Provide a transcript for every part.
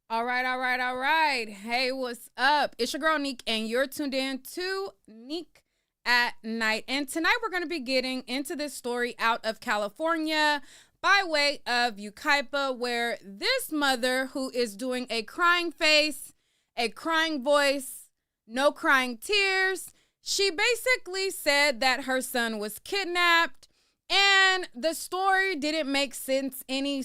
All right. Hey, what's up? It's your girl, Neek, and you're tuned in to Neek at Night. And tonight we're going to be getting into this story out of California by way of Yucaipa, where this mother who is doing a crying face, a crying voice, no crying tears, she basically said that her son was kidnapped, and the story didn't make sense any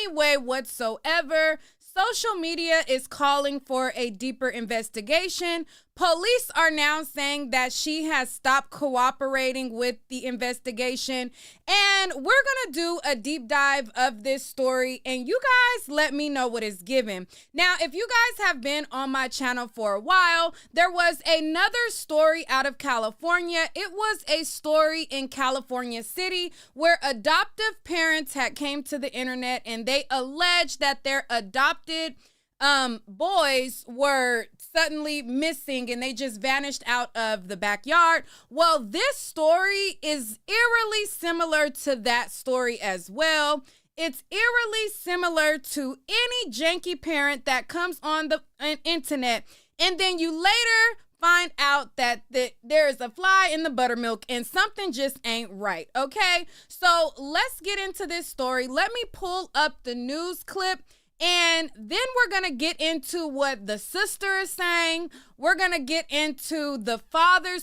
way whatsoever. Social media is calling for a deeper investigation. Police are now saying that she has stopped cooperating with the investigation. And we're going to do a deep dive of this story. And you guys let me know what it's given. Now, if you guys have been on my channel for a while, there was another story out of California. It was a story in California City where adoptive parents had came to the internet and they alleged that their adopted boys were suddenly missing and they just vanished out of the backyard. Well, this story is eerily similar to that story as well. It's eerily similar to any janky parent that comes on the internet and then you later find out that there's a fly in the buttermilk and something just ain't right, okay? So let's get into this story. Let me pull up the news clip. And then we're going to get into what the sister is saying. We're going to get into the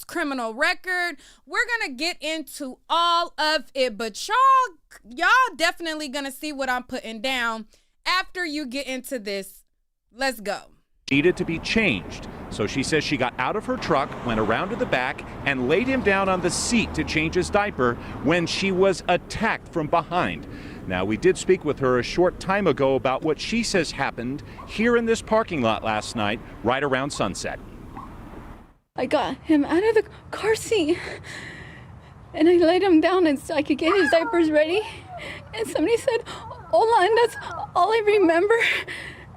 criminal record. We're going to get into all of it. But y'all definitely going to see what I'm putting down after you get into this. Let's go. Needed to be changed. So she says she got out of her truck, went around to the back, and laid him down on the seat to change his diaper when she was attacked from behind. Now, we did speak with her a short time ago about what she says happened here in this parking lot last night, right around sunset. I got him out of the car seat, and I laid him down and so I could get his diapers ready. And somebody said, "Hola," and that's all I remember.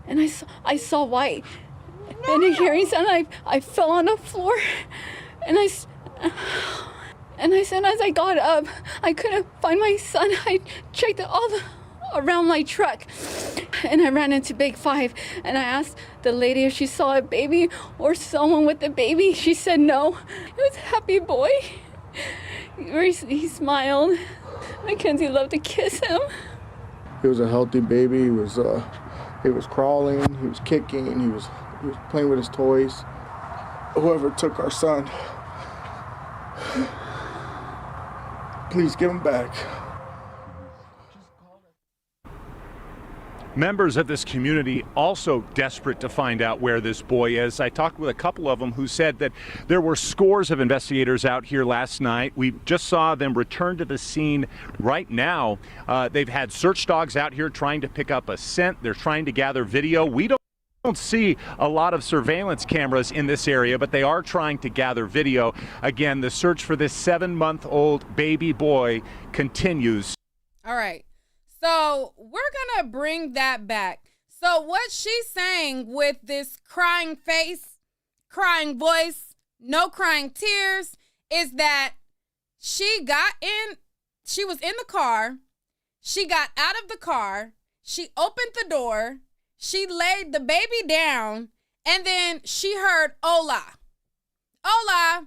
And I saw white. And a hearing sound, I fell on the floor, and I said, as I got up, I couldn't find my son. I checked around my truck, and I ran into Big Five, and I asked the lady if she saw a baby or someone with a baby. She said no. It was a happy boy. He smiled. Mackenzie loved to kiss him. He was a healthy baby. He was crawling. He was kicking. He was playing with his toys. Whoever took our son, please give him back. Members of this community also desperate to find out where this boy is. I talked with a couple of them who said that there were scores of investigators out here last night. We just saw them return to the scene right now. They've had search dogs out here trying to pick up a scent. They're trying to gather video. We don't see a lot of surveillance cameras in this area, but they are trying to gather video. Again, the search for this 7-month-old baby boy continues. All right. So we're going to bring that back. So what she's saying with this crying face, crying voice, no crying tears, is that she was in the car, she got out of the car, she opened the door, she laid the baby down, and then she heard hola, hola,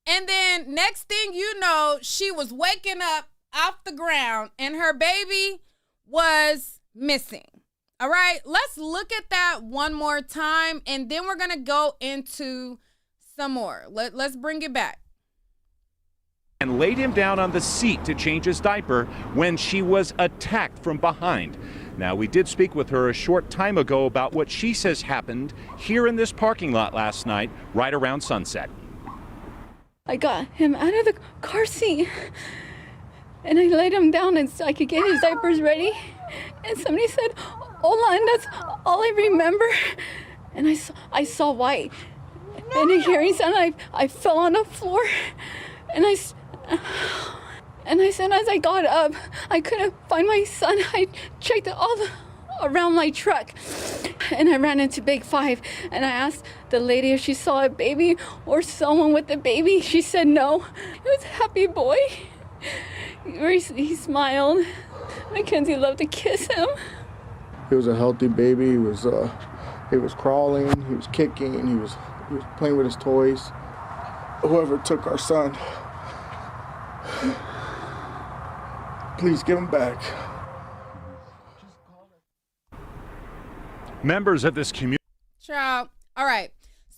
and then next thing you know, she was waking up off the ground and her baby was missing. All right, let's look at that one more time, and then we're going to go into some more. Let's bring it back. And laid him down on the seat to change his diaper when she was attacked from behind. Now, we did speak with her a short time ago about what she says happened here in this parking lot last night, right around sunset. I got him out of the car seat, and I laid him down and so I could get his diapers ready. And somebody said, "Hola," and that's all I remember. And I saw white. And a hearing sound, I fell on the floor, and I said, as I got up, I couldn't find my son. I checked around my truck, and I ran into Big Five, and I asked the lady if she saw a baby or someone with a baby. She said no. It was a happy boy. He smiled. Mackenzie loved to kiss him. He was a healthy baby. He was He was crawling, he was kicking, he was playing with his toys. Whoever took our son, please give him back. Members of this community. Child. All right.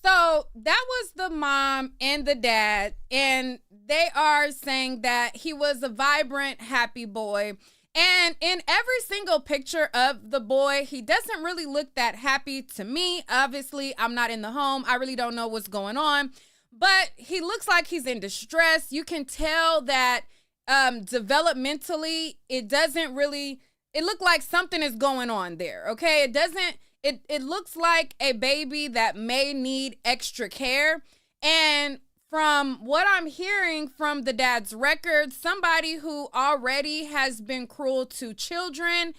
So that was the mom and the dad, and they are saying that he was a vibrant, happy boy. And in every single picture of the boy, he doesn't really look that happy to me. Obviously, I'm not in the home. I really don't know what's going on, but he looks like he's in distress. You can tell that developmentally, it looked like something is going on there. Okay. It looks like a baby that may need extra care. And from what I'm hearing from the dad's record, somebody who already has been cruel to children,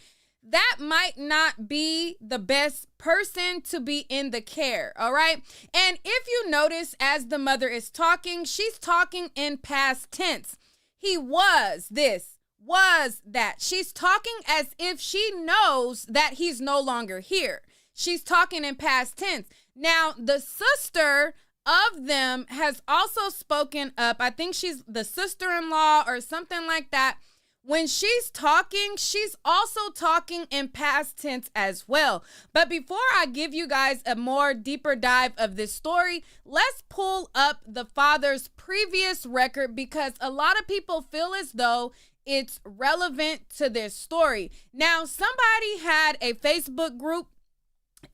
that might not be the best person to be in the care, all right? And if you notice, as the mother is talking, she's talking in past tense. He was this, was that. She's talking as if she knows that he's no longer here. She's talking in past tense. Now, the sister of them has also spoken up. I think she's the sister-in-law or something like that. When she's talking, she's also talking in past tense as well. But before I give you guys a more deeper dive of this story, let's pull up the father's previous record, because a lot of people feel as though it's relevant to this story. Now, somebody had a Facebook group,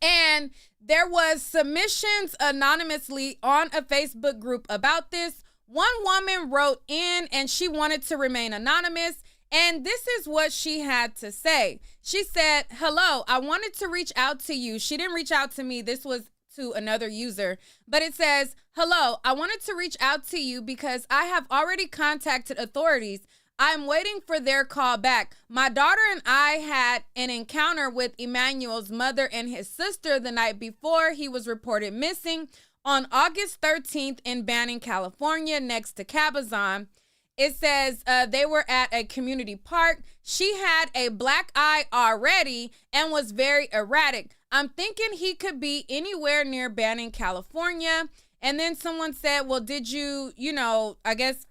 and there was submissions anonymously on a Facebook group about this. One woman wrote in and she wanted to remain anonymous. And this is what she had to say. She said, "Hello, I wanted to reach out to you." She didn't reach out to me. This was to another user. But it says, "Hello, I wanted to reach out to you because I have already contacted authorities. I'm waiting for their call back. My daughter and I had an encounter with Emmanuel's mother and his sister the night before he was reported missing on August 13th in Banning, California, next to Cabazon." It says they were at a community park. She had a black eye already and was very erratic. I'm thinking he could be anywhere near Banning, California. And then someone said, well, did you, I guess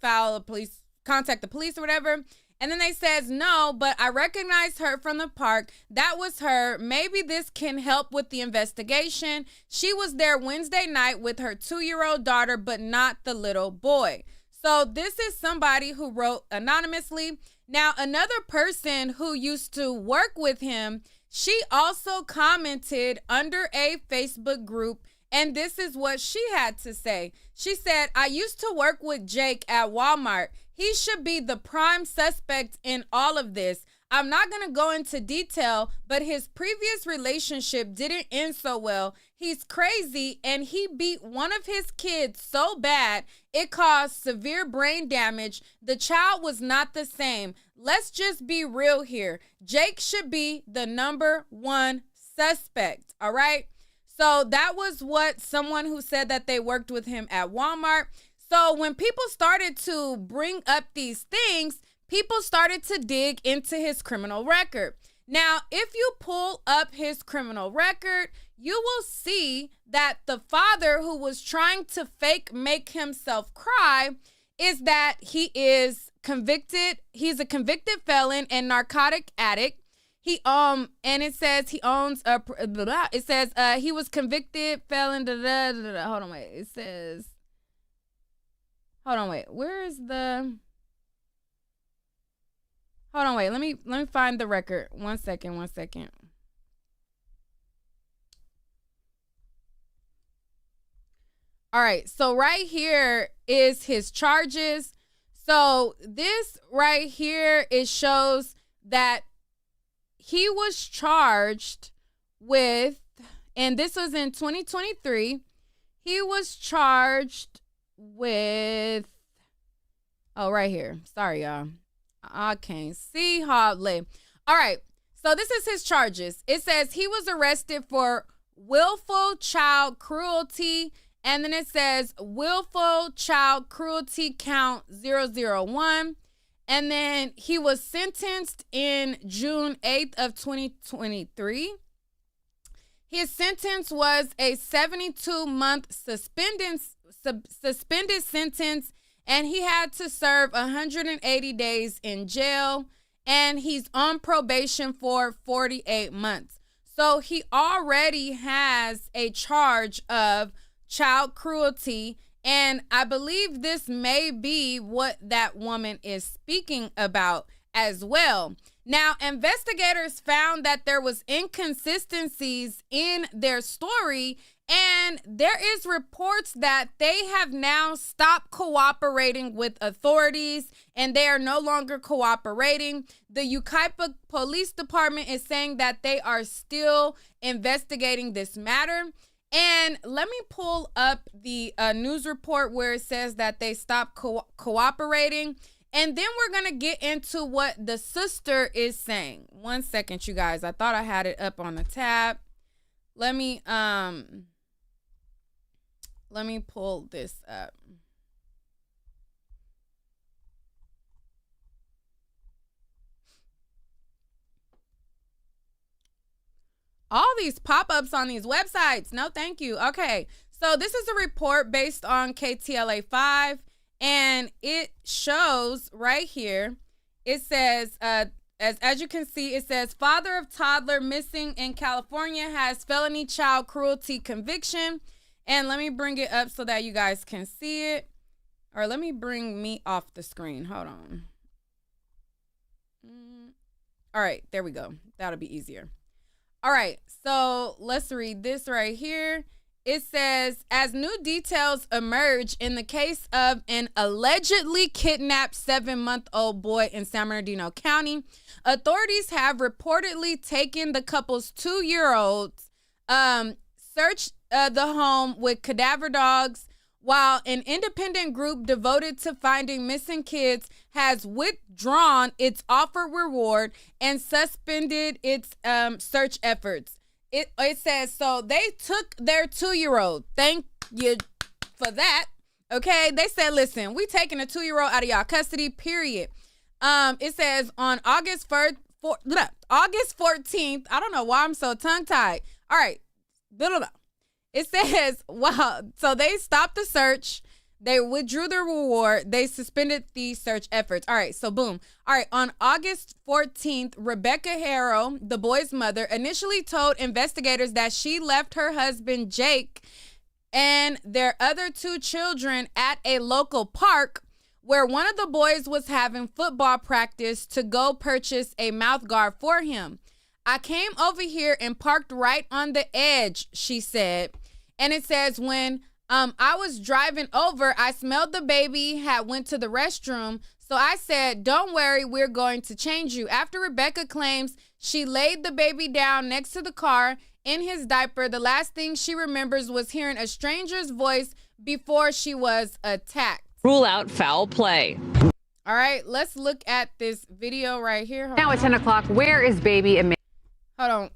contact the police or whatever? And then they says, no, but I recognized her from the park. That was her. Maybe this can help with the investigation. She was there Wednesday night with her 2-year-old daughter, but not the little boy. So this is somebody who wrote anonymously. Now, another person who used to work with him, she also commented under a Facebook group, and this is what she had to say. She said, "I used to work with Jake at Walmart. He should be the prime suspect in all of this. I'm not going to go into detail, but his previous relationship didn't end so well. He's crazy, and he beat one of his kids so bad it caused severe brain damage. The child was not the same. Let's just be real here. Jake should be the number one suspect." All right. So that was what someone who said that they worked with him at Walmart. So when people started to bring up these things, people started to dig into his criminal record. Now, if you pull up his criminal record, you will see that the father who was trying to make himself cry is that he is convicted. He's a convicted felon and narcotic addict. And it says he owns a, it says he was convicted felon. Hold on, wait. It says, hold on, wait. Where is the? Hold on, wait. Let me find the record. One second. All right. So right here is his charges. So this right here, it shows that he was charged with, and this was in 2023. He was charged with, right here. Sorry, y'all. I can't see hardly. All right. So this is his charges. It says he was arrested for willful child cruelty. And then it says willful child cruelty count 001. And then he was sentenced in June 8th of 2023. His sentence was a 72-month suspended sentence, and he had to serve 180 days in jail, and he's on probation for 48 months. So he already has a charge of child cruelty, and I believe this may be what that woman is speaking about as well. Now, investigators found that there was inconsistencies in their story, and there is reports that they have now stopped cooperating with authorities, and they are no longer cooperating. The Yucaipa Police Department is saying that they are still investigating this matter. And let me pull up the news report where it says that they stopped cooperating. And then we're going to get into what the sister is saying. 1 second, you guys. I thought I had it up on the tab. Let me pull this up. All these pop-ups on these websites. No, thank you. Okay. So this is a report based on KTLA 5. And it shows right here, it says, as you can see, it says, father of toddler missing in California has felony child cruelty conviction. And let me bring it up so that you guys can see it. Or let me bring me off the screen. Hold on. All right, there we go. That'll be easier. All right, so let's read this right here. It says, as new details emerge in the case of an allegedly kidnapped 7-month-old boy in San Bernardino County, authorities have reportedly taken the couple's 2-year-olds, searched the home with cadaver dogs, while an independent group devoted to finding missing kids has withdrawn its offered reward and suspended its search efforts. It says, so they took their 2-year-old. Thank you for that. Okay. They said, listen, we taking a 2-year-old out of y'all custody, period. It says on August 14th. I don't know why I'm so tongue tied. All right. It says, wow. So they stopped the search. They withdrew the reward. They suspended the search efforts. All right, so boom. All right, on August 14th, Rebecca Harrow, the boy's mother, initially told investigators that she left her husband, Jake, and their other 2 children at a local park where one of the boys was having football practice to go purchase a mouth guard for him. I came over here and parked right on the edge, she said. And it says, when I was driving over, I smelled the baby had went to the restroom. So I said, don't worry, we're going to change you. After Rebecca claims she laid the baby down next to the car in his diaper, the last thing she remembers was hearing a stranger's voice before she was attacked. Rule out foul play. All right, let's look at this video right here. Now at 10 o'clock, where is baby Emmanuel?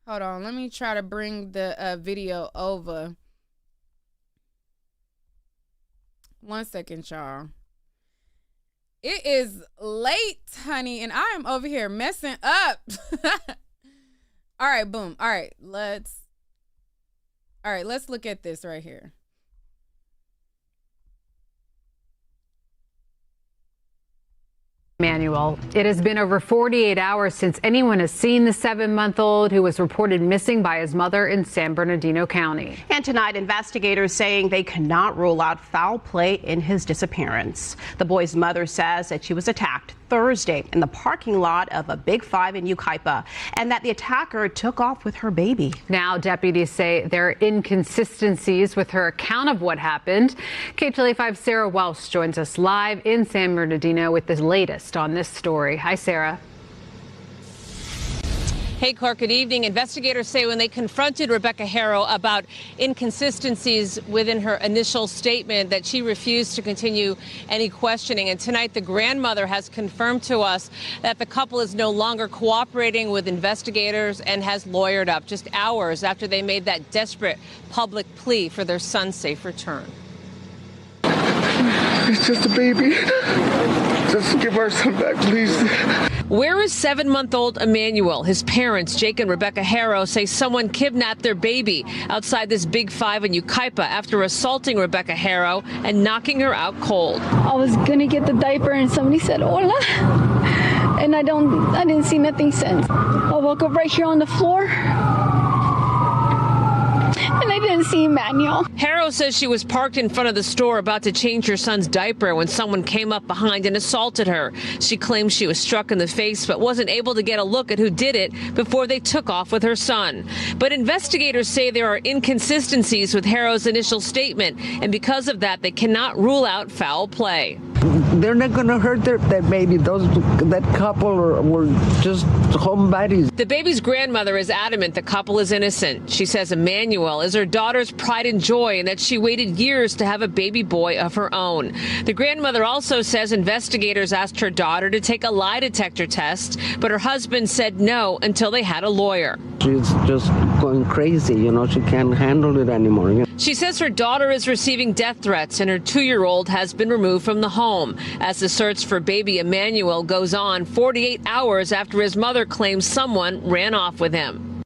Hold on, let me try to bring the video over. 1 second, y'all. It is late, honey, and I am over here messing up. All right, boom. All right, let's look at this right here. Emmanuel, it has been over 48 hours since anyone has seen the 7-month-old who was reported missing by his mother in San Bernardino County. And tonight, investigators saying they cannot rule out foul play in his disappearance. The boy's mother says that she was attacked Thursday in the parking lot of a Big 5 in Yucaipa, and that the attacker took off with her baby. Now, deputies say there are inconsistencies with her account of what happened. KTLA 5 Sarah Welsh joins us live in San Bernardino with the latest on this story. Hi, Sarah. Hey, Clark, good evening. Investigators say when they confronted Rebecca Harrow about inconsistencies within her initial statement that she refused to continue any questioning. And tonight, the grandmother has confirmed to us that the couple is no longer cooperating with investigators and has lawyered up just hours after they made that desperate public plea for their son's safe return. It's just a baby. Just give our son back, please. Where is 7-month-old Emmanuel? His parents, Jake and Rebecca Harrow, say someone kidnapped their baby outside this Big 5 in Yucaipa after assaulting Rebecca Harrow and knocking her out cold. I was gonna get the diaper and somebody said, "Hola." And I didn't see nothing since. I woke up right here on the floor. And I didn't see Emmanuel. Harrow says she was parked in front of the store about to change her son's diaper when someone came up behind and assaulted her. She claims she was struck in the face but wasn't able to get a look at who did it before they took off with her son. But investigators say there are inconsistencies with Harrow's initial statement, and because of that, they cannot rule out foul play. They're not going to hurt that baby. That couple were just home buddies. The baby's grandmother is adamant the couple is innocent. She says Emmanuel is her daughter's pride and joy and that she waited years to have a baby boy of her own. The grandmother also says investigators asked her daughter to take a lie detector test, but her husband said no until they had a lawyer. She's just going crazy, she can't handle it anymore. She says her daughter is receiving death threats and her 2-year-old has been removed from the home. As the search for baby Emmanuel goes on 48 hours after his mother claims someone ran off with him.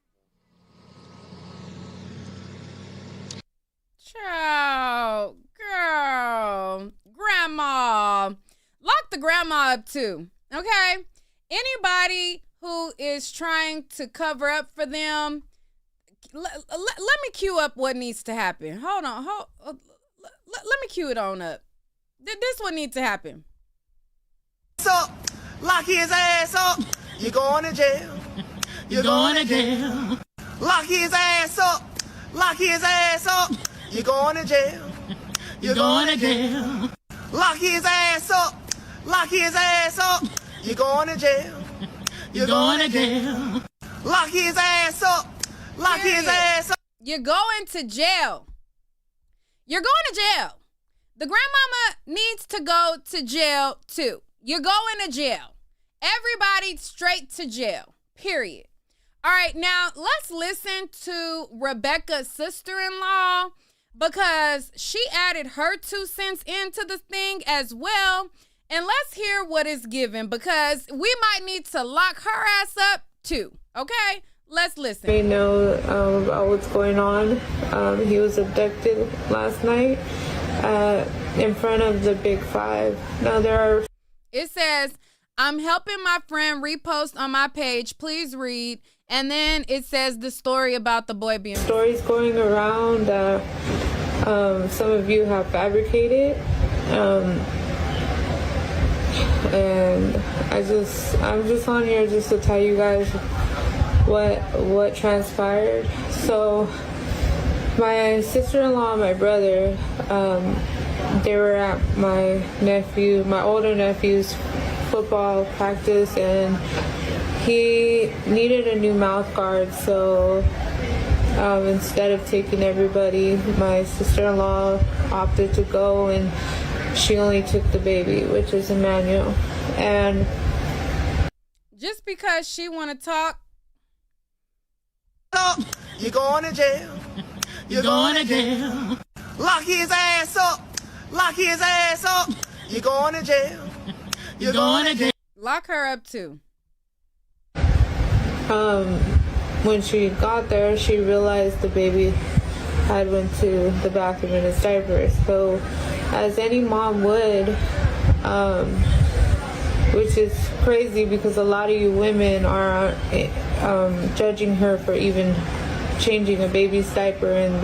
Child, girl, grandma. Lock the grandma up too, okay? Anybody who is trying to cover up for them, let me cue up what needs to happen. Hold on, let me cue it on up. This what needs to happen. So, lock his ass up. You're going to jail. You're going to jail. Lock his ass up. Lock his ass up. You're going to jail. You're going to jail. Lock his ass up. Lock his ass up. You're going to jail. You're going to jail. Lock his ass up. Lock his ass up. You're going to jail. You're going to jail. The grandmama needs to go to jail too. You're going to jail. Everybody straight to jail. Period. All right, now let's listen to Rebecca's sister-in-law because she added her 2 cents into the thing as well. And let's hear what is given because we might need to lock her ass up too. Okay? Let's listen. They know about what's going on. He was abducted last night in front of the Big 5. Now there are... It says, I'm helping my friend repost on my page. Please read. And then it says the story about the boy being... Stories going around that some of you have fabricated. And I'm just on here just to tell you guys what transpired. So my sister-in-law and my brother, they were at my older nephew's football practice, and he needed a new mouth guard. So instead of taking everybody, my sister-in-law opted to go, and she only took the baby, which is Emmanuel. And just because she want to talk, you're going to jail. You're going to jail. Lock his ass up. Lock his ass up. You're going to jail. You're going to jail. Lock her up too. When she got there, she realized the baby had went to the bathroom in his diaper. So, as any mom would, which is crazy because a lot of you women are judging her for even changing a baby's diaper in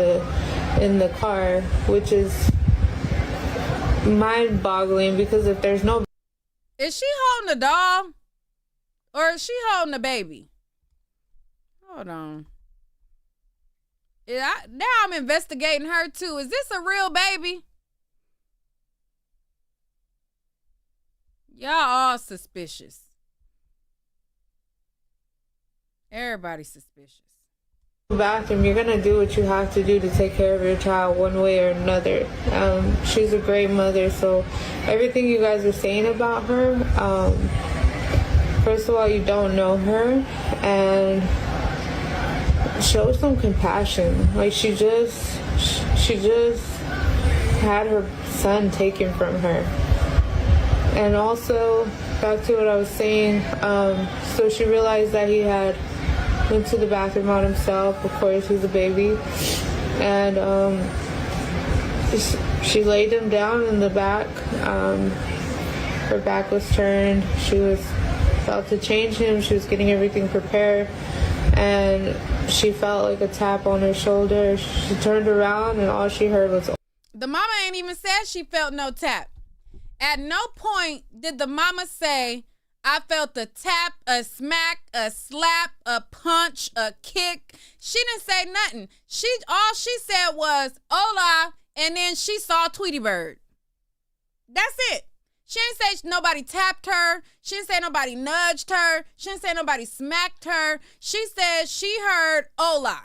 the car, which is mind-boggling because if there's no... Is she holding a doll? Or is she holding a baby? Hold on. Now I'm investigating her too. Is this a real baby? Y'all all suspicious. Everybody's suspicious. Bathroom, you're gonna do what you have to do to take care of your child one way or another. She's a great mother, so everything you guys are saying about her, first of all, you don't know her, and show some compassion. Like she just had her son taken from her. And also, back to what I was saying. So she realized that he had went to the bathroom on himself. Of course, he's a baby. And she laid him down in the back. Her back was turned. She was about to change him. She was getting everything prepared. And she felt like a tap on her shoulder. She turned around and all she heard was... The mama ain't even said she felt no tap. At no point did the mama say, I felt a tap, a smack, a slap, a punch, a kick. She didn't say nothing. All she said was, hola, and then she saw Tweety Bird. That's it. She didn't say nobody tapped her. She didn't say nobody nudged her. She didn't say nobody smacked her. She said she heard hola.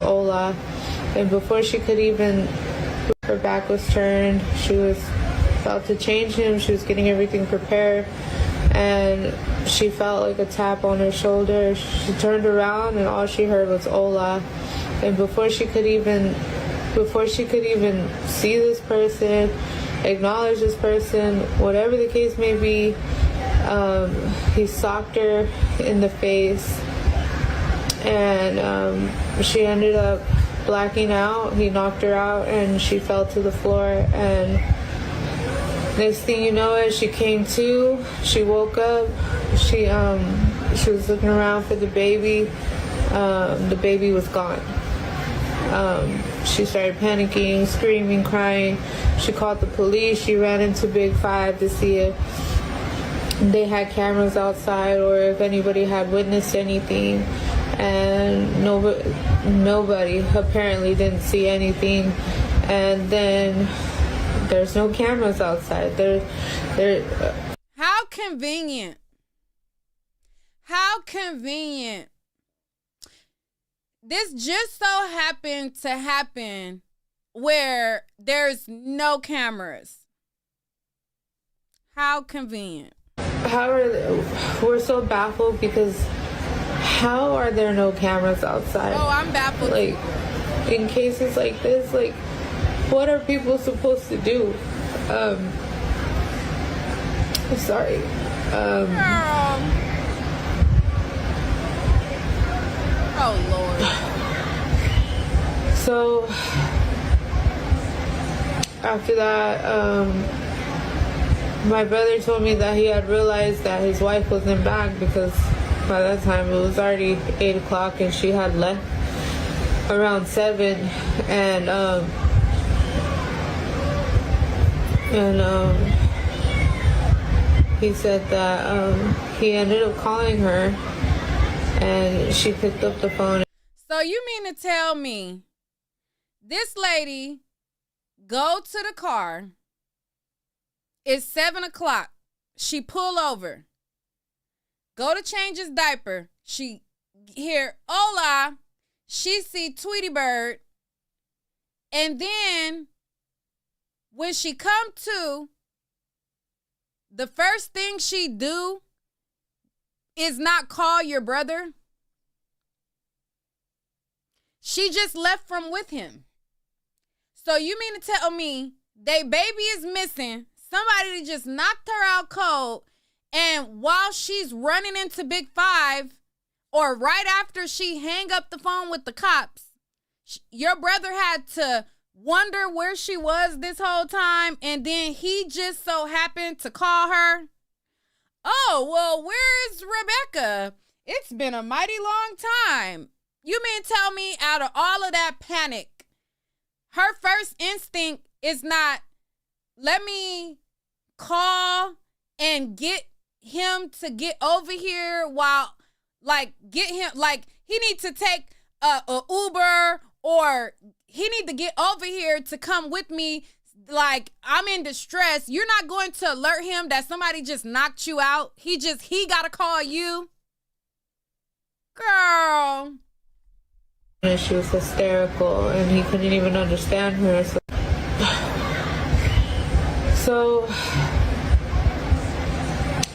Hola. And before she could even, her back was turned. She was about to change him. She was getting everything prepared. And she felt like a tap on her shoulder. She turned around and all she heard was hola. And before she could even see this person, acknowledge this person, whatever the case may be, he socked her in the face, and she ended up blacking out. He knocked her out and she fell to the floor, and next thing you know is she came to. She woke up. She was looking around for the baby. The baby was gone. She started panicking, screaming, crying. She called the police. She ran into Big 5 to see if they had cameras outside or if anybody had witnessed anything. And nobody apparently didn't see anything. And then there's no cameras outside. How convenient. How convenient. This just so happened to happen where there's no cameras. How convenient. We're so baffled because how are there no cameras outside? Oh, I'm baffled. Like, in cases like this, like, what are people supposed to do? I'm sorry. Girl. Oh, Lord. So, after that, my brother told me that he had realized that his wife wasn't back because by that time it was already 8 o'clock and she had left around 7. And he said that he ended up calling her. And she picked up the phone. So you mean to tell me this lady go to the car, it's 7 o'clock, she pull over, go to change his diaper, she hear hola, she see Tweety Bird, and then when she come to, the first thing she do is not call your brother. She just left from with him. So you mean to tell me they baby is missing, somebody just knocked her out cold, and while she's running into Big 5, or right after she hang up the phone with the cops, your brother had to wonder where she was this whole time, and then he just so happened to call her? Oh, well, where is Rebecca? It's been a mighty long time. You mean tell me out of all of that panic, her first instinct is not, let me call and get him to get over here while, like, get him, like, he need to take a Uber, or he need to get over here to come with me. Like, I'm in distress. You're not going to alert him that somebody just knocked you out. He got to call you. Girl. And she was hysterical and he couldn't even understand her. So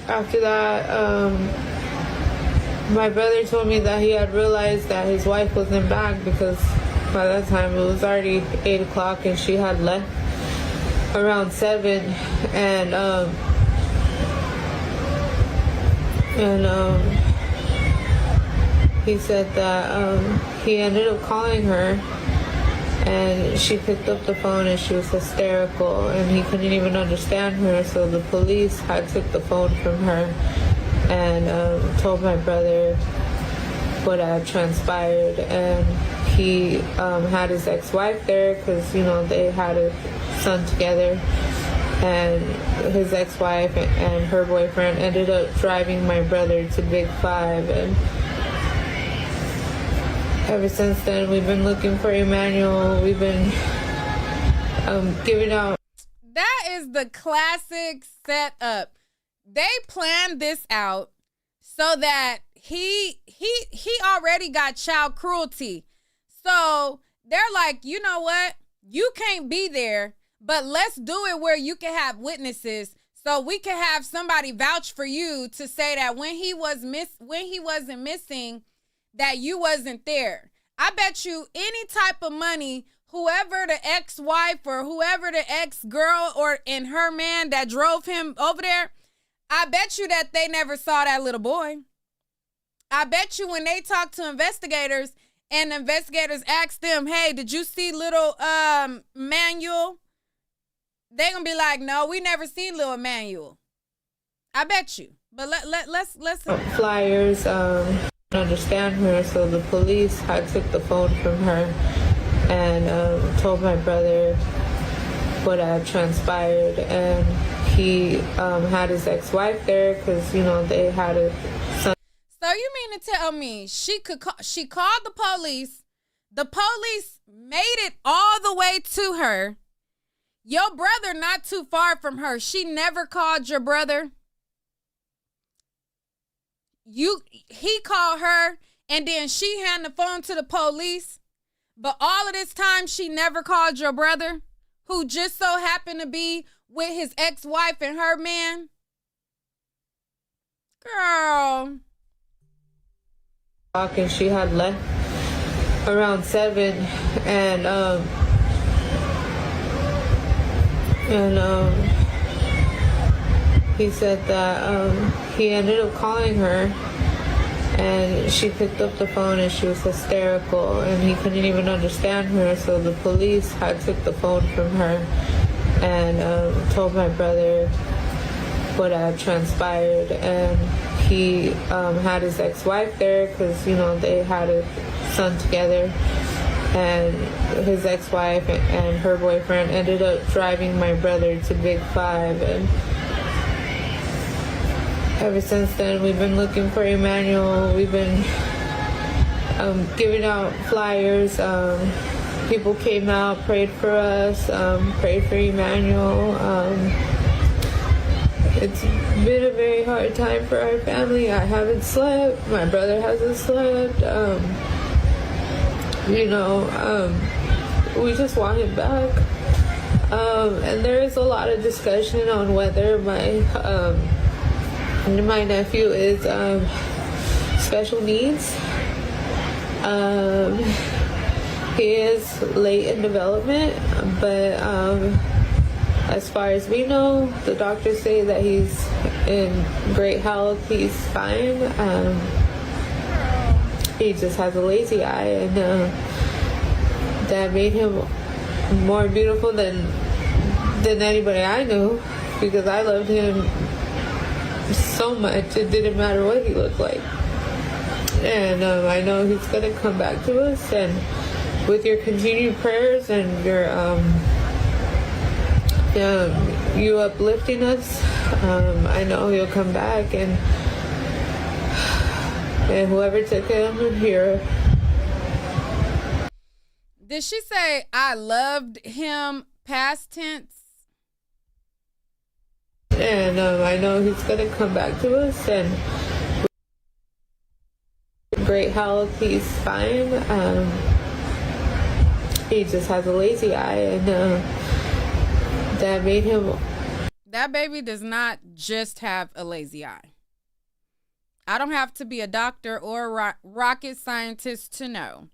after that, my brother told me that he had realized that his wife wasn't back because by that time it was already 8 o'clock and she had left around 7. And And he said that he ended up calling her, and she picked up the phone and she was hysterical, and he couldn't even understand her, so the police had took the phone from her and told my brother what had transpired. And he had his ex-wife there because, you know, they had a son together, and his ex-wife and her boyfriend ended up driving my brother to Big Five. And ever since then, we've been looking for Emmanuel. We've been giving out. That is the classic setup. They planned this out so that he already got child cruelty. So they're like, you know what? You can't be there, but let's do it where you can have witnesses, so we can have somebody vouch for you to say that when he wasn't missing, that you wasn't there. I bet you any type of money, whoever the ex-wife or whoever the ex-girl or and her man that drove him over there, I bet you that they never saw that little boy. I bet you when they talk to investigators and the investigators ask them, hey, did you see little Manuel? They gonna be like, no, we never seen little Manuel. I bet you. But let's flyers, understand her, so the police had took the phone from her and told my brother what had transpired. And he had his ex-wife there because, you know, they had a son. So you mean to tell me she called the police made it all the way to her, your brother not too far from her, she never called your brother? He called her, and then she handed the phone to the police, but all of this time she never called your brother, who just so happened to be with his ex-wife and her man? Girl. And she had left around 7, and he said that he ended up calling her, and she picked up the phone and she was hysterical, and he couldn't even understand her, so the police had took the phone from her and told my brother what had transpired. And he had his ex-wife there because, you know, they had a son together, and his ex-wife and her boyfriend ended up driving my brother to Big Five. And ever since then, we've been looking for Emmanuel. We've been giving out flyers. People came out, prayed for us, prayed for Emmanuel. It's been a very hard time for our family. I haven't slept. My brother hasn't slept. We just want him back. And there is a lot of discussion on whether my nephew is special needs. He is late in development, but as far as we know, the doctors say that he's in great health. He's fine. He just has a lazy eye, and that made him more beautiful than anybody I knew, because I loved him so much. It didn't matter what he looked like. And I know he's going to come back to us, and with your continued prayers and your you uplifting us, I know he'll come back, and whoever took him here. Did she say I loved him past tense? And I know he's gonna come back to us, and great health. He's fine. He just has a lazy eye, and that made him. That baby does not just have a lazy eye. I don't have to be a doctor or a rocket scientist to know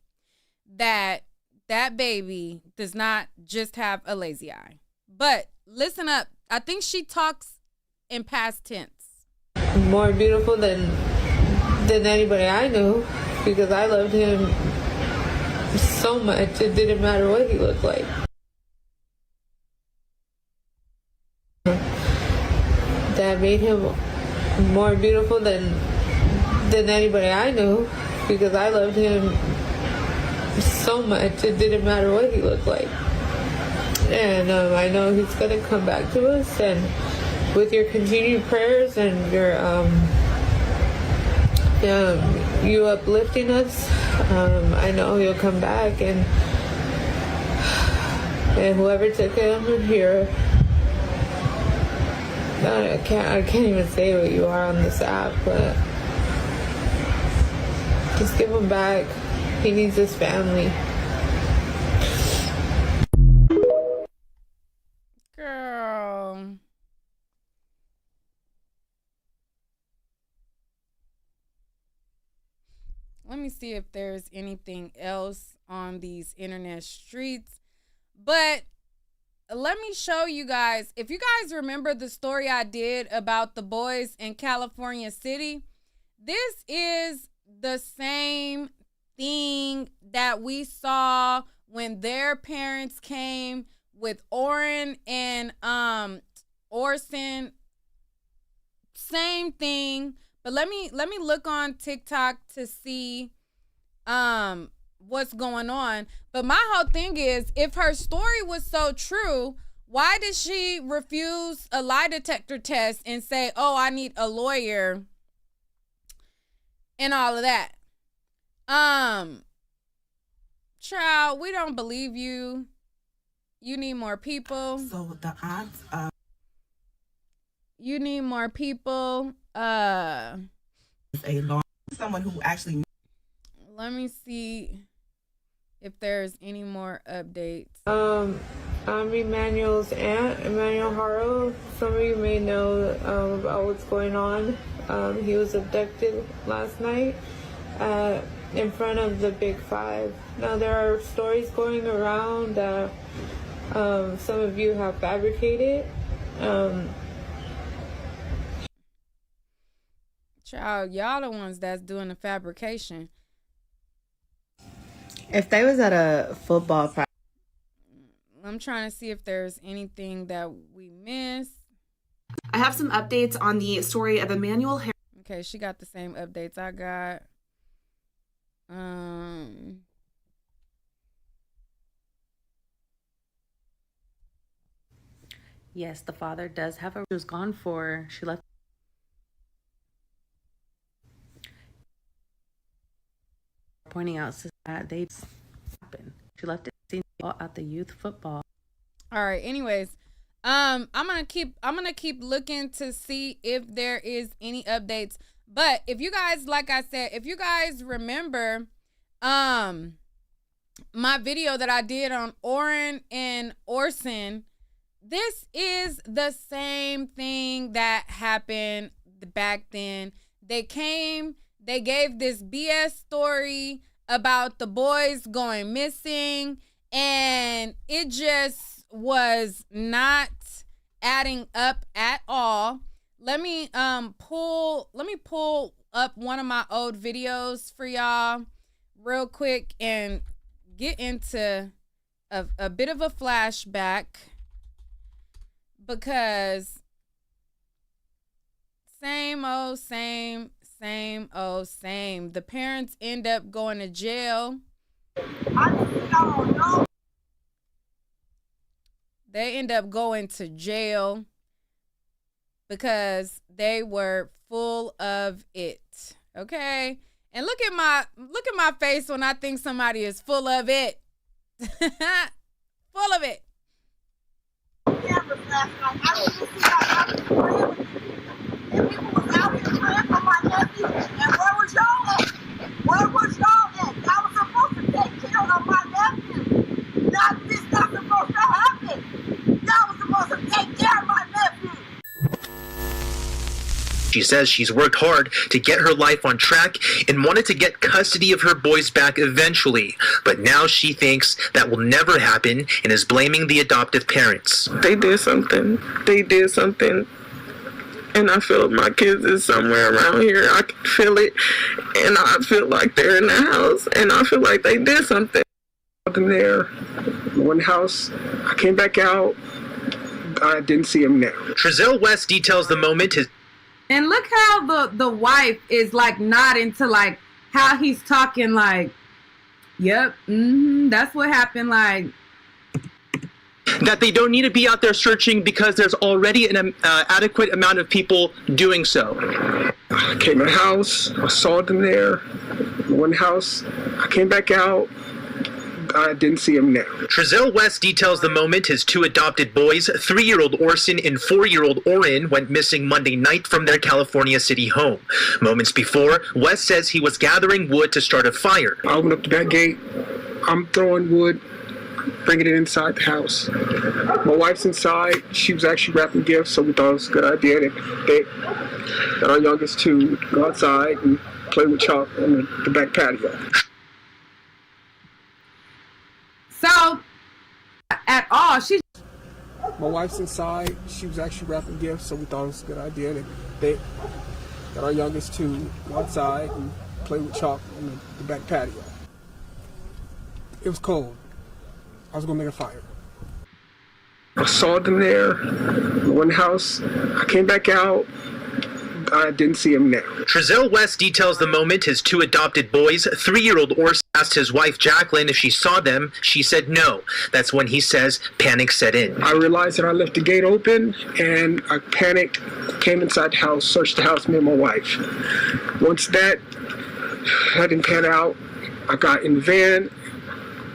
that that baby does not just have a lazy eye. But listen up. I think she talks in past tense. more beautiful than anybody I knew, because I loved him so much. It didn't matter what he looked like. That made him more beautiful than anybody I knew, because I loved him so much. It didn't matter what he looked like. And I know he's gonna come back to us, and with your continued prayers and your you uplifting us, I know he'll come back, and whoever took him here, I can't even say what you are on this app, but just give him back. He needs his family. Girl. Let me see if there's anything else on these internet streets. But let me show you guys. If you guys remember the story I did about the boys in California City, this is the same thing that we saw when their parents came with Orrin and Orson. Same thing. But let me look on TikTok to see what's going on. But my whole thing is, if her story was so true, why did she refuse a lie detector test and say, oh, I need a lawyer and all of that? Child, we don't believe you. You need more people. So the odds of you need more people. Someone who actually. Let me see if there's any more updates. I'm Emmanuel's aunt, Emmanuel Haro. Some of you may know about what's going on. He was abducted last night in front of the Big Five. Now, there are stories going around that some of you have fabricated. Child, y'all the ones that's doing the fabrication. If they was at a football practice. I'm trying to see if there's anything that we missed. I have some updates on the story of Emmanuel Harris. Okay, she got the same updates I got. Yes, the father does have a. She was gone for. She left. Pointing out that they happened. She left it at the youth football. All right. Anyways, I'm gonna keep looking to see if there is any updates. But if you guys, like I said, if you guys remember, my video that I did on Orrin and Orson, this is the same thing that happened back then. They gave this BS story about the boys going missing, and it just was not adding up at all. Let me pull up one of my old videos for y'all real quick and get into a bit of a flashback, because same old same. Same old same. The parents end up going to jail. They end up going to jail because they were full of it. Okay? And look at my face when I think somebody is full of it. Full of it. And people was out here praying for my nephew, and where was y'all at? Where was y'all at? Y'all was supposed to take care of my nephew. This not supposed to happen. Y'all was supposed to take care of my nephew. She says she's worked hard to get her life on track and wanted to get custody of her boys back eventually. But now she thinks that will never happen and is blaming the adoptive parents. They did something. They did something and I feel my kids is somewhere around here. I can feel it, and I feel like they're in the house, and I feel like they did something. In there, one house, I came back out, I didn't see him there. Trezell West details the moment his... And look how the wife is like nodding to like how he's talking like, yep, that's what happened, like... that they don't need to be out there searching because there's already an adequate amount of people doing so. I came in the house, I saw them there, one house, I came back out, I didn't see him there. Trezell West details the moment his two adopted boys, 3-year-old Orson and 4-year-old Oren, went missing Monday night from their California City home. Moments before, West says he was gathering wood to start a fire. I opened up the back gate, I'm throwing wood, bringing it inside the house. My wife's inside. She was actually wrapping gifts, so we thought it was a good idea that our youngest two go outside and play with chalk on the back patio. So, at all, my wife's inside. She was actually wrapping gifts, so we thought it was a good idea that our youngest two go outside and play with chalk on the back patio. It was cold. I was gonna make a fire. I saw them there, one house. I came back out. I didn't see him there. Trezell West details the moment his two adopted boys, 3-year-old Orson, asked his wife Jacqueline if she saw them. She said no. That's when he says panic set in. I realized that I left the gate open, and I panicked, came inside the house, searched the house, me and my wife. Once that didn't pan out, I got in the van.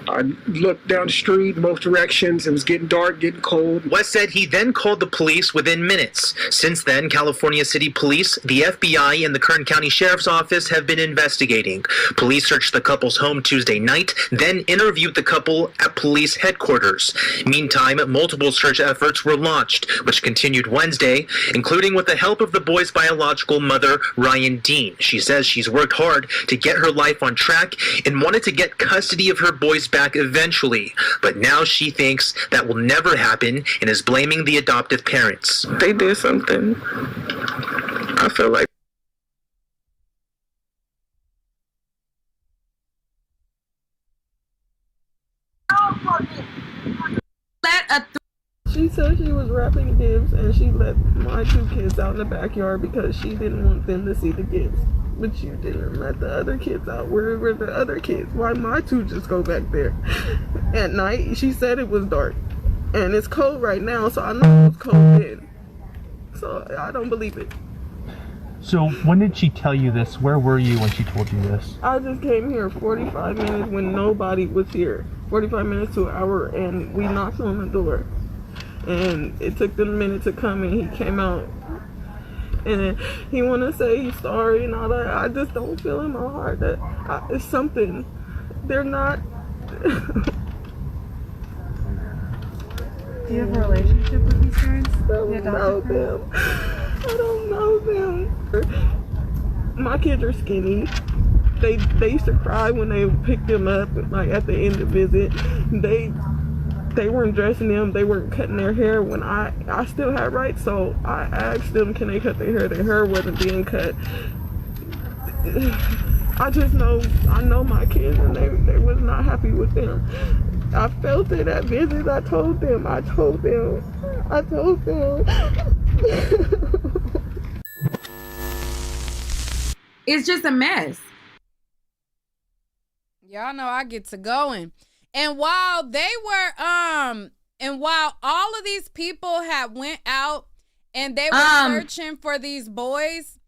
I looked down the street in both directions. It was getting dark, getting cold. West said he then called the police within minutes. Since then, California City Police, the FBI, and the Kern County Sheriff's Office have been investigating. Police searched the couple's home Tuesday night, then interviewed the couple at police headquarters. Meantime, multiple search efforts were launched, which continued Wednesday, including with the help of the boys' biological mother, Ryan Dean. She says she's worked hard to get her life on track and wanted to get custody of her boys back eventually, but now she thinks that will never happen and is blaming the adoptive parents. They did something. I feel like she said she was wrapping gifts and she let my two kids out in the backyard because she didn't want them to see the gifts. But you didn't let the other kids out. Where were the other kids? Why my two just go back there? At night, she said it was dark. And it's cold right now, so I know it was cold then. So I don't believe it. So when did she tell you this? Where were you when she told you this? I just came here 45 minutes when nobody was here. 45 minutes to an hour, and we knocked on the door. And it took them a minute to come, and he came out. And he want to say he's sorry and all that. I just don't feel in my heart that it's something. They're not. Do you have a relationship with these parents? I don't know them. I don't know them. My kids are skinny. They used to cry when they picked them up, like at the end of the visit. They weren't dressing them, they weren't cutting their hair when I still had rights, so I asked them, can they cut their hair? Their hair wasn't being cut. I know my kids, and they was not happy with them. I felt it at visits. I told them. It's just a mess. Y'all know I get to going. And while while all of these people had went out and they were searching for these boys,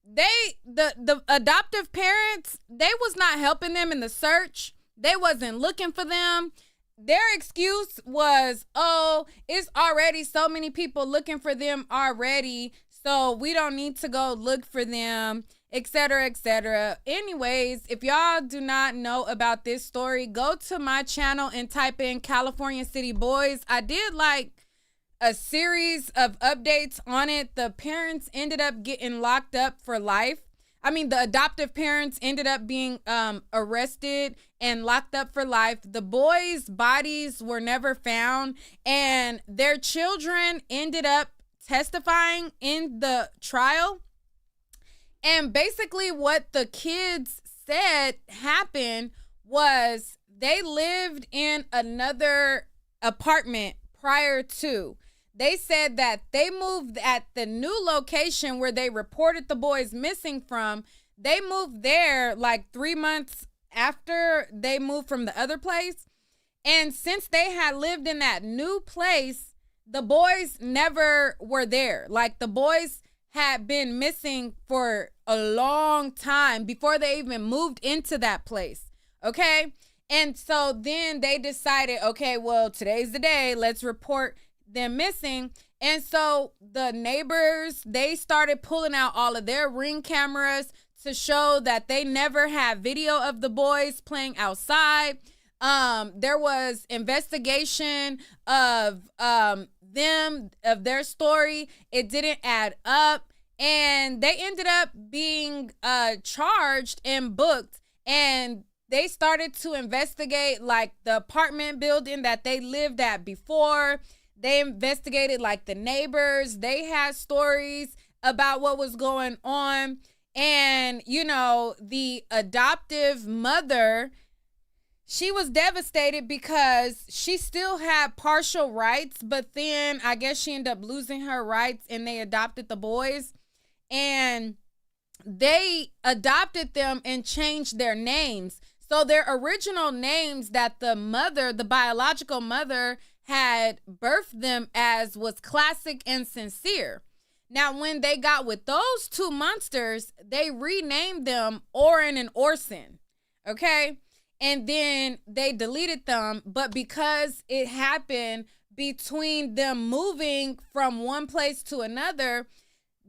the adoptive parents, they was not helping them in the search. They wasn't looking for them. Their excuse was, oh, it's already so many people looking for them already, so we don't need to go look for them, etc., etc. Anyways, if y'all do not know about this story, go to my channel and type in California City Boys. I did like a series of updates on it. The parents ended up getting locked up for life. I mean, the adoptive parents ended up being arrested and locked up for life. The boys' bodies were never found, and their children ended up testifying in the trial. And basically what the kids said happened was they lived in another apartment prior to. They said that they moved at the new location where they reported the boys missing from. They moved there like 3 months after they moved from the other place. And since they had lived in that new place, the boys never were there. Like, the boys had been missing for a long time before they even moved into that place. Okay. And so then they decided, okay, well, today's the day. Let's report them missing. And so the neighbors, they started pulling out all of their Ring cameras to show that they never had video of the boys playing outside. There was investigation of their story. It didn't add up. And they ended up being charged and booked. And they started to investigate like the apartment building that they lived at before. They investigated like the neighbors. They had stories about what was going on. And, you know, the adoptive mother, she was devastated because she still had partial rights, but then I guess she ended up losing her rights and they adopted the boys. And they adopted them and changed their names. So their original names that the mother, the biological mother, had birthed them as was Classic and Sincere. Now, when they got with those two monsters, they renamed them Orin and Orson. Okay? And then they deleted them. But because it happened between them moving from one place to another,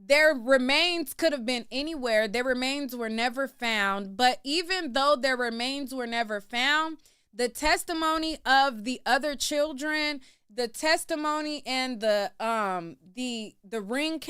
their remains could have been anywhere. Their remains were never found. But even though their remains were never found, the testimony of the other children, the testimony and the ring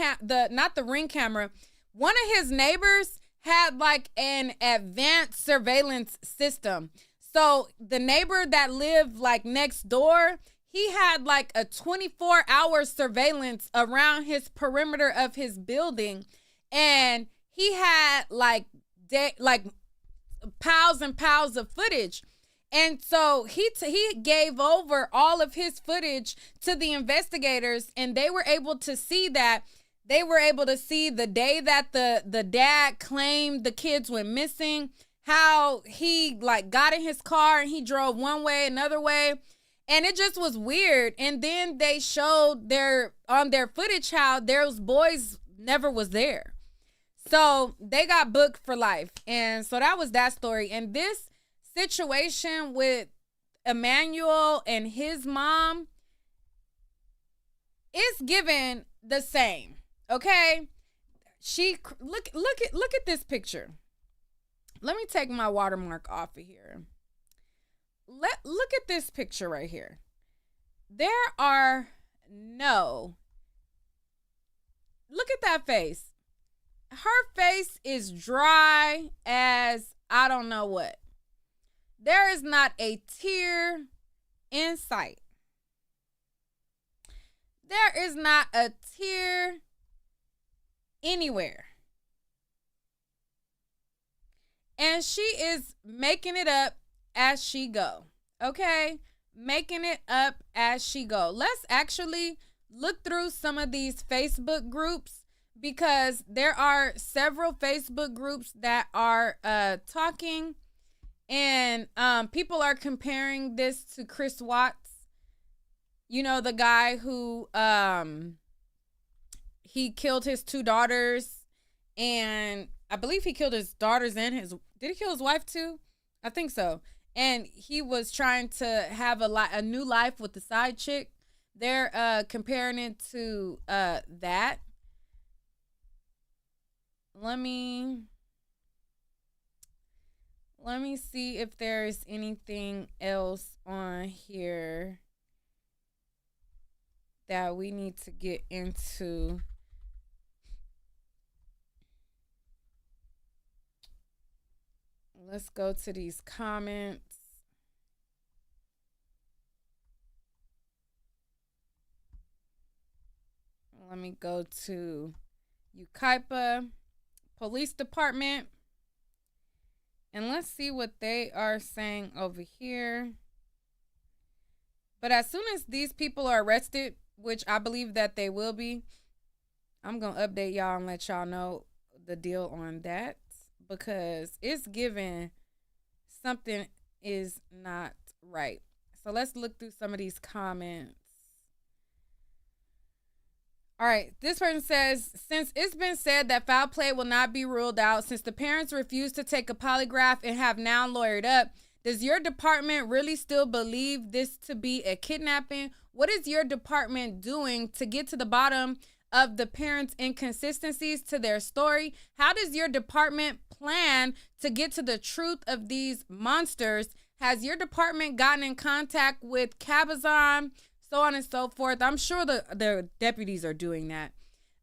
not the Ring camera, one of his neighbors had like an advanced surveillance system. So the neighbor that lived like next door, he had like a 24-hour surveillance around his perimeter of his building. And he had like piles and piles of footage. And so he gave over all of his footage to the investigators, and they were able to see that. They were able to see the day that the dad claimed the kids went missing, how he like got in his car and he drove one way, another way. And it just was weird. And then they showed on their footage how those boys never was there. So they got booked for life. And so that was that story. And this situation with Emmanuel and his mom is given the same. Okay? Look at this picture. Let me take my watermark off of here. Look at this picture right here. There are look at that face. Her face is dry as I don't know what. There is not a tear in sight. There is not a tear anywhere. And she is making it up as she go. Okay? Making it up as she go. Let's actually look through some of these Facebook groups, because there are several Facebook groups that are talking, and people are comparing this to Chris Watts. You know, the guy who he killed his two daughters, and I believe he killed his daughters and did he kill his wife too? I think so. And he was trying to have a new life with the side chick. They're comparing it to that. Let me see if there's anything else on here that we need to get into. Let's go to these comments. Let me go to Yucaipa Police Department. And let's see what they are saying over here. But as soon as these people are arrested, which I believe that they will be, I'm going to update y'all and let y'all know the deal on that, because it's given something is not right. So let's look through some of these comments. All right, this person says, since it's been said that foul play will not be ruled out, since the parents refused to take a polygraph and have now lawyered up, does your department really still believe this to be a kidnapping? What is your department doing to get to the bottom of the parents' inconsistencies to their story? How does your department plan to get to the truth of these monsters? Has your department gotten in contact with Cabazon? So on and so forth. I'm sure the deputies are doing that.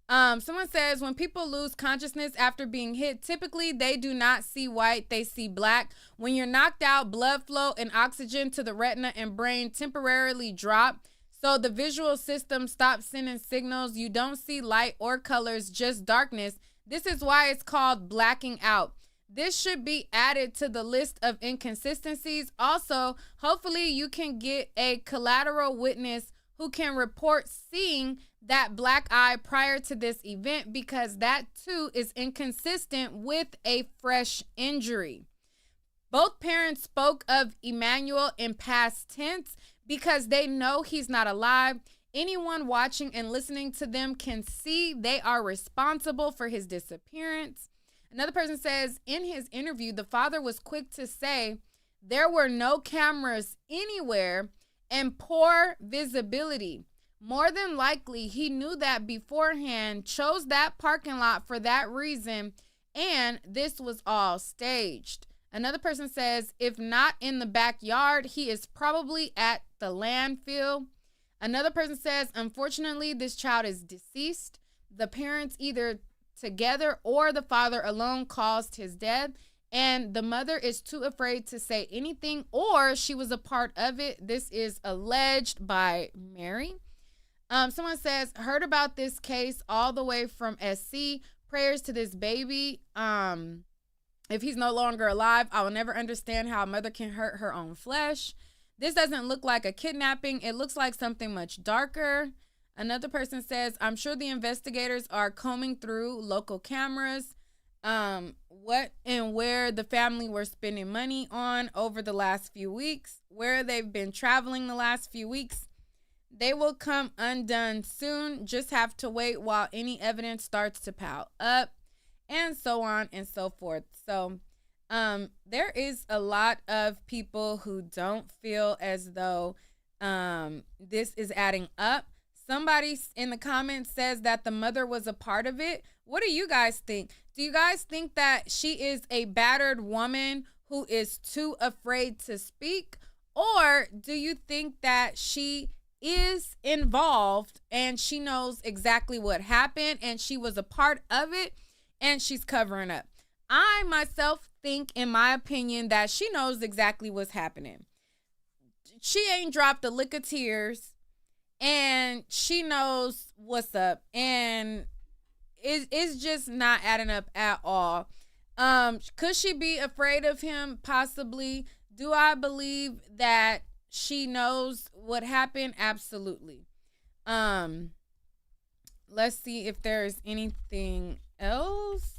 Someone says, when people lose consciousness after being hit, typically they do not see white, they see black. When you're knocked out, blood flow and oxygen to the retina and brain temporarily drop. So the visual system stops sending signals. You don't see light or colors, just darkness. This is why it's called blacking out. This should be added to the list of inconsistencies. Also, hopefully you can get a collateral witness who can report seeing that black eye prior to this event, because that too is inconsistent with a fresh injury. Both parents spoke of Emmanuel in past tense because they know he's not alive. Anyone watching and listening to them can see they are responsible for his disappearance. Another person says, in his interview, the father was quick to say there were no cameras anywhere and poor visibility. More than likely, he knew that beforehand, chose that parking lot for that reason, and this was all staged. Another person says, if not in the backyard, he is probably at the landfill. Another person says, unfortunately, this child is deceased. The parents either together or the father alone caused his death, and the mother is too afraid to say anything, or she was a part of it. This is alleged by Mary. Someone says, heard about this case all the way from SC. Prayers to this baby. If he's no longer alive, I will never understand how a mother can hurt her own flesh. This doesn't look like a kidnapping. It looks like something much darker. Another person says, I'm sure the investigators are combing through local cameras, what and where the family were spending money on over the last few weeks, where they've been traveling the last few weeks. They will come undone soon. Just have to wait while any evidence starts to pile up, and so on and so forth. So there is a lot of people who don't feel as though this is adding up. Somebody in the comments says that the mother was a part of it. What do you guys think? Do you guys think that she is a battered woman who is too afraid to speak? Or do you think that she is involved and she knows exactly what happened and she was a part of it and she's covering up? I myself think, in my opinion, that she knows exactly what's happening. She ain't dropped a lick of tears. And she knows what's up, and it's just not adding up at all. Could she be afraid of him? Possibly. Do I believe that she knows what happened? Absolutely. Let's see if there's anything else.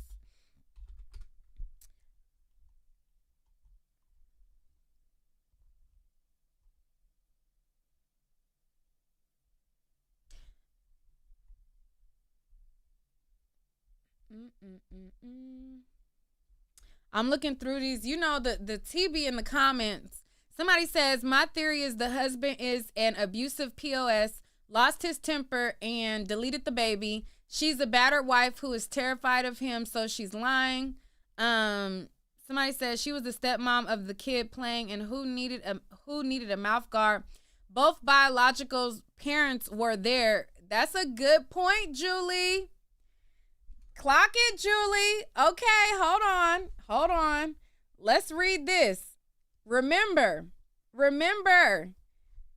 I'm looking through these. You know, the TB in the comments. Somebody says, my theory is the husband is an abusive POS, lost his temper, and deleted the baby. She's a battered wife who is terrified of him, so she's lying. Somebody says she was the stepmom of the kid playing, and who needed a mouth guard. Both biological parents were there. That's a good point, Julie. Clock it, Julie. Okay, hold on. Let's read this. Remember,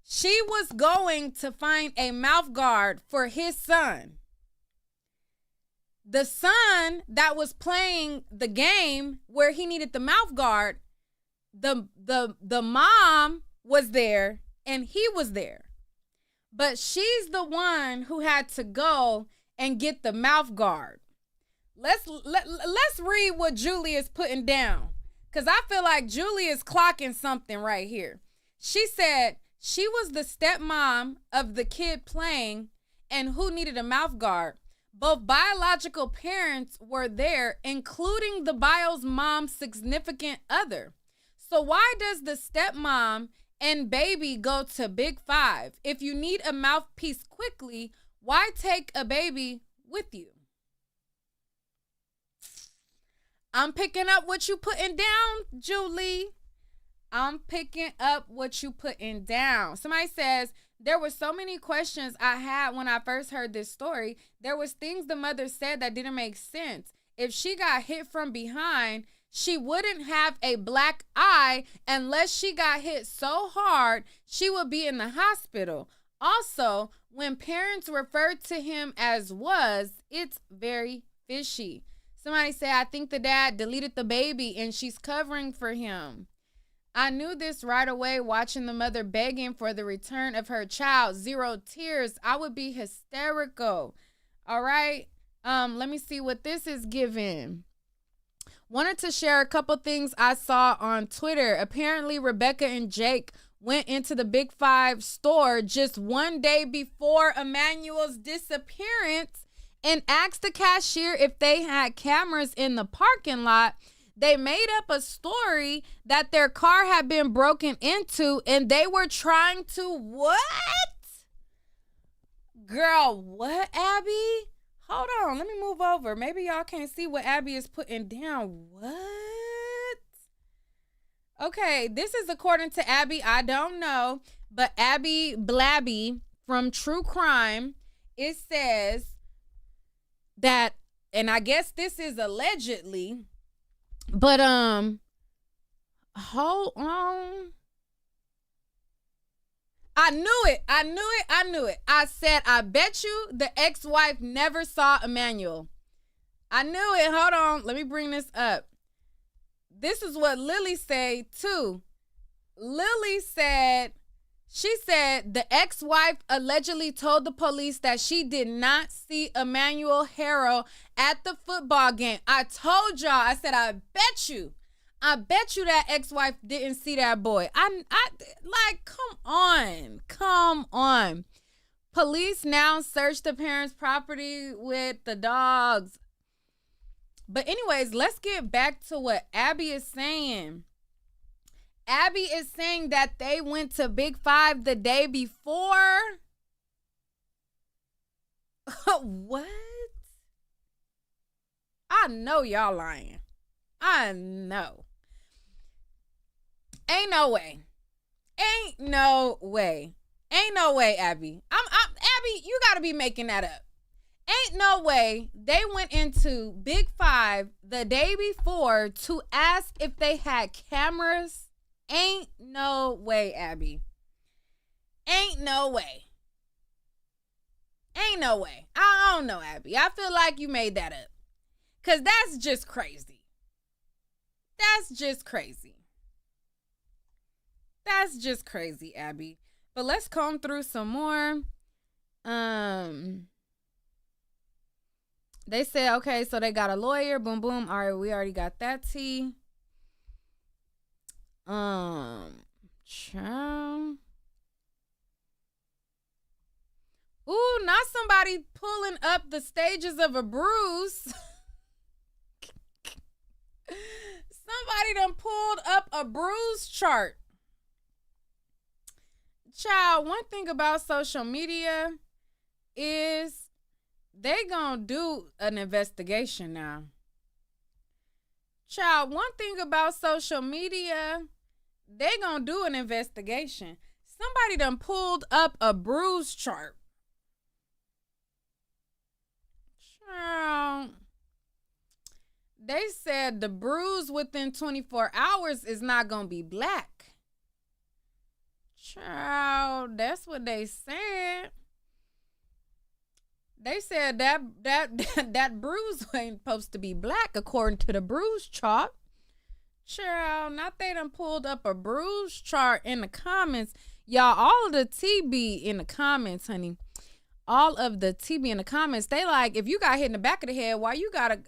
she was going to find a mouth guard for his son. the son that was playing the game where he needed the mouth guard, the mom was there and he was there. But she's the one who had to go and get the mouth guard. Let's read what Julie is putting down, because I feel like Julie is clocking something right here. She said she was the stepmom of the kid playing and who needed a mouth guard. Both biological parents were there, including the bio's mom's significant other. So why does the stepmom and baby go to Big Five? If you need a mouthpiece quickly, why take a baby with you? I'm picking up what you putting down, Julie. I'm picking up what you putting down. Somebody says, there were so many questions I had when I first heard this story. There was things the mother said that didn't make sense. If she got hit from behind, she wouldn't have a black eye unless she got hit so hard she would be in the hospital. Also, when parents refer to him as was, it's very fishy. Somebody say, I think the dad deleted the baby and she's covering for him. I knew this right away watching the mother begging for the return of her child. 0 tears. I would be hysterical. All right. Let me see what this is giving. Wanted to share a couple things I saw on Twitter. Apparently, Rebecca and Jake went into the Big Five store just one day before Emmanuel's disappearance and asked the cashier if they had cameras in the parking lot. They made up a story that their car had been broken into and they were trying to what? Girl, what, Abby? Hold on, let me move over. Maybe y'all can't see what Abby is putting down. What? Okay, this is according to Abby. I don't know, but Abby Blabby from True Crime, it says that, and I guess this is allegedly, but hold on. I knew it. I said, I bet you the ex-wife never saw Emmanuel. I knew it. Hold on. Let me bring this up. This is what Lily said too. Lily said, she said the ex-wife allegedly told the police that she did not see Emmanuel Harrow at the football game. I told y'all, I said, I bet you that ex-wife didn't see that boy. I like, come on. Police now search the parents' property with the dogs. But anyways, let's get back to what Abby is saying. Abby is saying that they went to Big Five the day before. What? I know y'all lying. I know. Ain't no way, Abby. Abby, you gotta be making that up. Ain't no way they went into Big Five the day before to ask if they had cameras. Ain't no way, Abby. Ain't no way. I don't know, Abby. I feel like you made that up. Because that's just crazy. That's just crazy, Abby. But let's comb through some more. They said, okay, so they got a lawyer. Boom, boom. All right, we already got that tea. Child. Ooh, not somebody pulling up the stages of a bruise. Somebody done pulled up a bruise chart. Child, one thing about social media is they gonna do an investigation now. Child, one thing about social media, they gonna do an investigation. Somebody done pulled up a bruise chart. Child, they said the bruise within 24 hours is not gonna be black. Child, that's what they said. They said that bruise ain't supposed to be black according to the bruise chart. Child, not they done pulled up a bruise chart in the comments. Y'all, all of the TB in the comments, honey. All of the TB in the comments. They like, if you got hit in the back of the head, why you got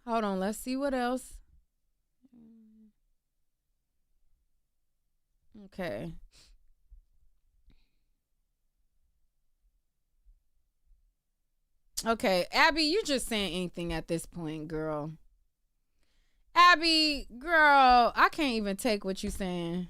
hold on, let's see what else. Okay. Okay, Abby, you just saying anything at this point, girl. Abby, girl, I can't even take what you saying.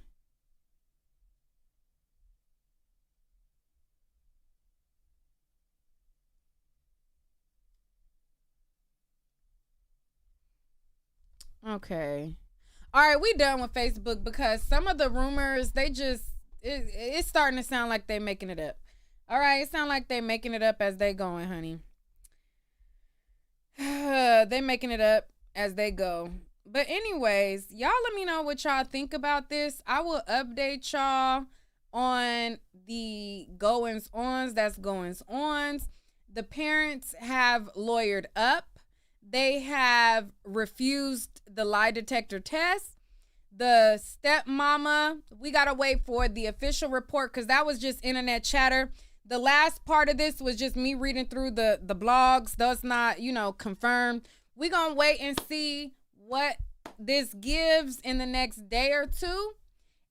Okay. All right, we done with Facebook because some of the rumors, it's starting to sound like they making it up. All right, it sound like they making it up as they going, honey. They making it up as they go. But anyways, y'all let me know what y'all think about this. I will update y'all on the goings-ons, that's goings-ons. The parents have lawyered up. They have refused the lie detector test. The stepmama, we got to wait for the official report because that was just internet chatter. The last part of this was just me reading through the blogs. Does not, confirm. We're going to wait and see what this gives in the next day or two.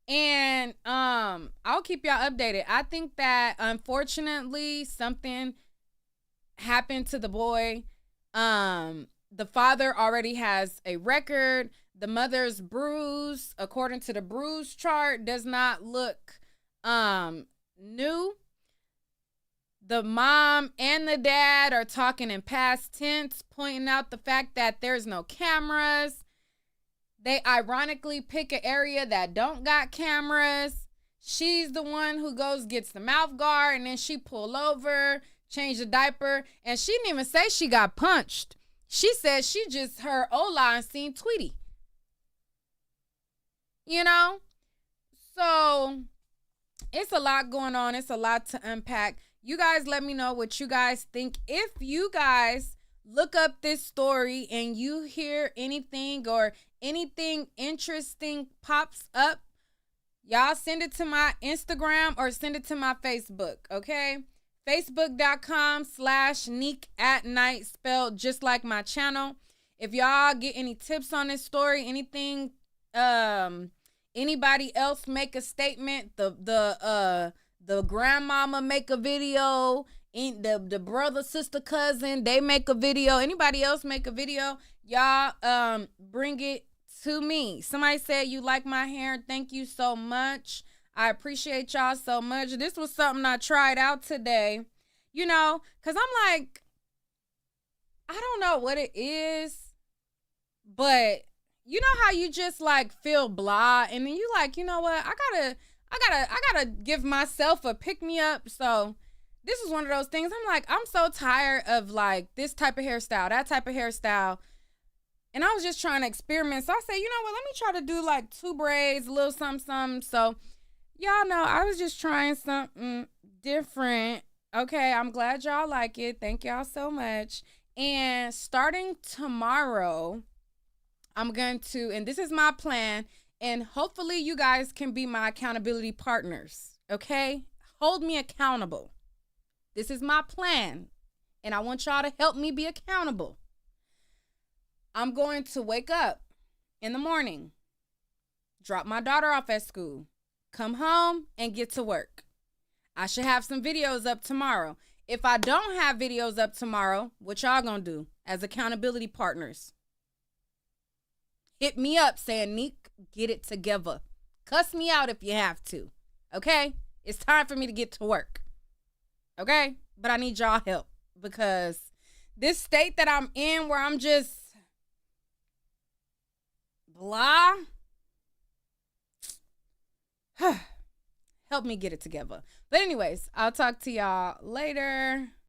And I'll keep y'all updated. I think that unfortunately something happened to the boy. The father already has a record. The mother's bruise, according to the bruise chart, does not look new. The mom and the dad are talking in past tense, pointing out the fact that there's no cameras. They ironically pick an area that don't got cameras. She's the one who gets the mouth guard, and then she pull over, change the diaper, and she didn't even say she got punched. She said she just heard Ola and seen Tweety. So it's a lot going on. It's a lot to unpack. You guys let me know what you guys think. If you guys look up this story and you hear anything or anything interesting pops up, y'all send it to my Instagram or send it to my Facebook, okay? Facebook.com/Nique@night, spelled just like my channel. If y'all get any tips on this story, anything, anybody else make a statement, the grandmama make a video, the brother, sister, cousin, they make a video, anybody else make a video, y'all bring it to me. Somebody said you like my hair. Thank you so much. I appreciate y'all so much. This was something I tried out today, because I'm like, I don't know what it is, but you know how you just like feel blah, and then you like, you know what, I gotta give myself a pick me up. So this is one of those things. I'm like, I'm so tired of like this type of hairstyle, that type of hairstyle. And I was just trying to experiment. So I said, you know what, let me try to do like 2 braids, a little something. So y'all know I was just trying something different. Okay, I'm glad y'all like it. Thank y'all so much. And starting tomorrow, I'm going to, and this is my plan, and hopefully you guys can be my accountability partners, okay? Hold me accountable. This is my plan, and I want y'all to help me be accountable. I'm going to wake up in the morning, drop my daughter off at school, come home, and get to work. I should have some videos up tomorrow. If I don't have videos up tomorrow, what y'all gonna do as accountability partners? Hit me up saying, Nique, get it together. Cuss me out if you have to, okay? It's time for me to get to work, okay? But I need y'all help because this state that I'm in where I'm just blah, help me get it together. But anyways, I'll talk to y'all later.